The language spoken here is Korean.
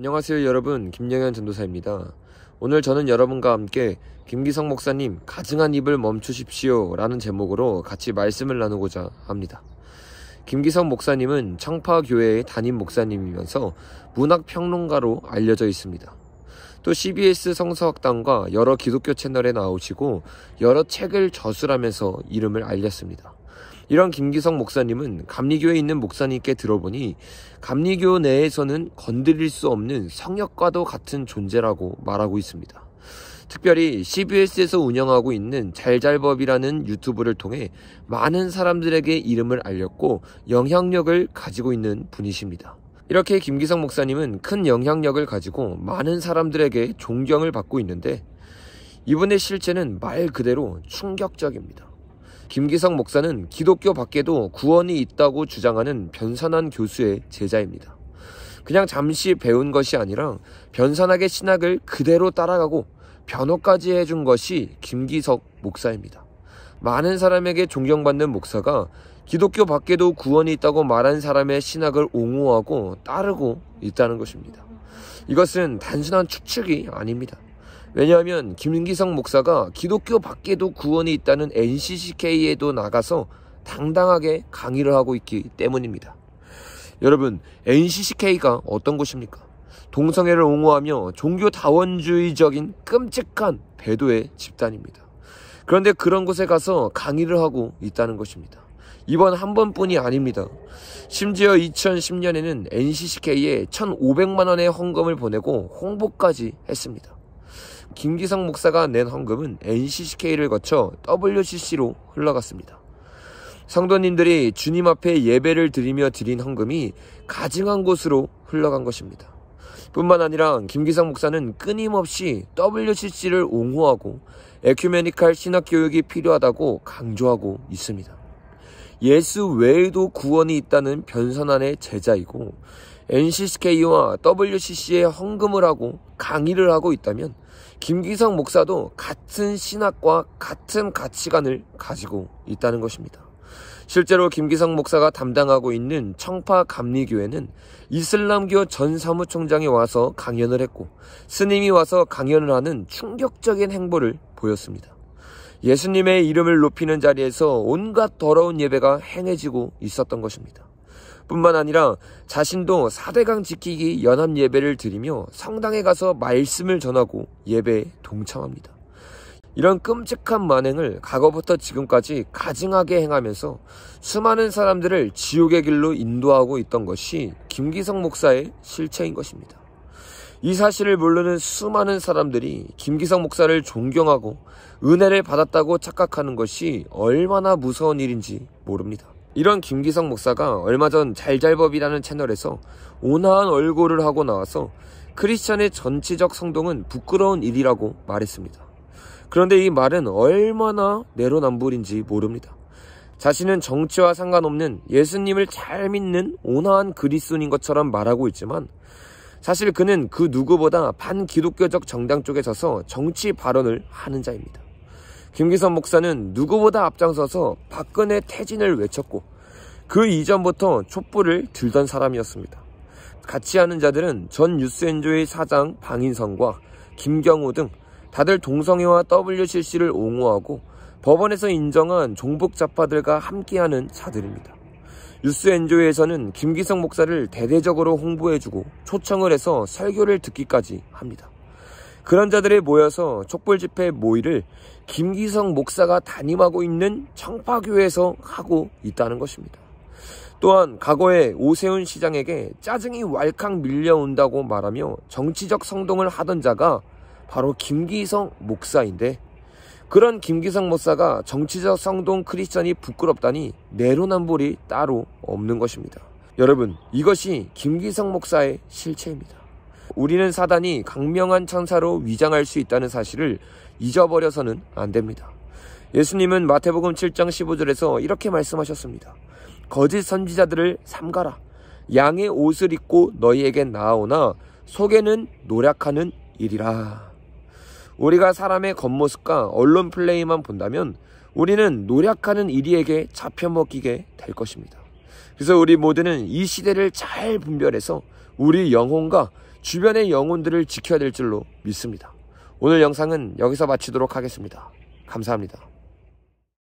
안녕하세요 여러분, 김영현 전도사입니다. 오늘 저는 여러분과 함께 김기성 목사님 가증한 입을 멈추십시오 라는 제목으로 같이 말씀을 나누고자 합니다. 김기성 목사님은 청파교회의 담임 목사님이면서 문학평론가로 알려져 있습니다. 또 CBS 성서학당과 여러 기독교 채널에 나오시고 여러 책을 저술하면서 이름을 알렸습니다. 이런 김기성 목사님은 감리교에 있는 목사님께 들어보니 감리교 내에서는 건드릴 수 없는 성역과도 같은 존재라고 말하고 있습니다. 특별히 CBS에서 운영하고 있는 잘잘법이라는 유튜브를 통해 많은 사람들에게 이름을 알렸고 영향력을 가지고 있는 분이십니다. 이렇게 김기성 목사님은 큰 영향력을 가지고 많은 사람들에게 존경을 받고 있는데 이분의 실체는 말 그대로 충격적입니다. 김기성 목사는 기독교 밖에도 구원이 있다고 주장하는 변산한 교수의 제자입니다. 그냥 잠시 배운 것이 아니라 변산하게 신학을 그대로 따라가고 변호까지 해준 것이 김기성 목사입니다. 많은 사람에게 존경받는 목사가 기독교 밖에도 구원이 있다고 말한 사람의 신학을 옹호하고 따르고 있다는 것입니다. 이것은 단순한 추측이 아닙니다. 왜냐하면 김기성 목사가 기독교 밖에도 구원이 있다는 NCCK에도 나가서 당당하게 강의를 하고 있기 때문입니다. 여러분, NCCK가 어떤 곳입니까? 동성애를 옹호하며 종교다원주의적인 끔찍한 배도의 집단입니다. 그런데 그런 곳에 가서 강의를 하고 있다는 것입니다. 이번 한 번뿐이 아닙니다. 심지어 2010년에는 NCCK에 1,500만 원의 헌금을 보내고 홍보까지 했습니다. 김기성 목사가 낸 헌금은 NCCK를 거쳐 WCC로 흘러갔습니다. 성도님들이 주님 앞에 예배를 드리며 드린 헌금이 가증한 곳으로 흘러간 것입니다. 뿐만 아니라 김기성 목사는 끊임없이 WCC를 옹호하고 에큐메니칼 신학교육이 필요하다고 강조하고 있습니다. 예수 외에도 구원이 있다는 변선안의 제자이고 NCCK와 WCC에 헌금을 하고 강의를 하고 있다면 김기성 목사도 같은 신학과 같은 가치관을 가지고 있다는 것입니다. 실제로 김기성 목사가 담당하고 있는 청파 감리교회는 이슬람교 전 사무총장이 와서 강연을 했고 스님이 와서 강연을 하는 충격적인 행보를 보였습니다. 예수님의 이름을 높이는 자리에서 온갖 더러운 예배가 행해지고 있었던 것입니다. 뿐만 아니라 자신도 4대강 지키기 연합 예배를 드리며 성당에 가서 말씀을 전하고 예배에 동참합니다. 이런 끔찍한 만행을 과거부터 지금까지 가증하게 행하면서 수많은 사람들을 지옥의 길로 인도하고 있던 것이 김기성 목사의 실체인 것입니다. 이 사실을 모르는 수많은 사람들이 김기성 목사를 존경하고 은혜를 받았다고 착각하는 것이 얼마나 무서운 일인지 모릅니다. 이런 김기성 목사가 얼마 전 잘잘법이라는 채널에서 온화한 얼굴을 하고 나와서 크리스찬의 전치적 성동은 부끄러운 일이라고 말했습니다. 그런데 이 말은 얼마나 내로남불인지 모릅니다. 자신은 정치와 상관없는 예수님을 잘 믿는 온화한 그리스도인인 것처럼 말하고 있지만 사실 그는 그 누구보다 반기독교적 정당 쪽에 서서 정치 발언을 하는 자입니다. 김기성 목사는 누구보다 앞장서서 박근혜 퇴진을 외쳤고 그 이전부터 촛불을 들던 사람이었습니다. 같이 하는 자들은 전 뉴스엔조의 사장 방인성과 김경우 등 다들 동성애와 WCC를 옹호하고 법원에서 인정한 종북자파들과 함께하는 자들입니다. 뉴스엔조에서는 김기성 목사를 대대적으로 홍보해주고 초청을 해서 설교를 듣기까지 합니다. 그런 자들이 모여서 촛불 집회 모의를 김기성 목사가 담임하고 있는 청파교회에서 하고 있다는 것입니다. 또한 과거에 오세훈 시장에게 짜증이 왈칵 밀려온다고 말하며 정치적 성동을 하던 자가 바로 김기성 목사인데 그런 김기성 목사가 정치적 성동 크리스천이 부끄럽다니 내로남불이 따로 없는 것입니다. 여러분, 이것이 김기성 목사의 실체입니다. 우리는 사단이 강명한 천사로 위장할 수 있다는 사실을 잊어버려서는 안 됩니다. 예수님은 마태복음 7장 15절에서 이렇게 말씀하셨습니다. 거짓 선지자들을 삼가라. 양의 옷을 입고 너희에게 나아오나 속에는 노략하는 일이라. 우리가 사람의 겉모습과 언론 플레이만 본다면 우리는 노략하는 이리에게 잡혀먹히게 될 것입니다. 그래서 우리 모두는 이 시대를 잘 분별해서 우리 영혼과 주변의 영혼들을 지켜야 될 줄로 믿습니다. 오늘 영상은 여기서 마치도록 하겠습니다. 감사합니다.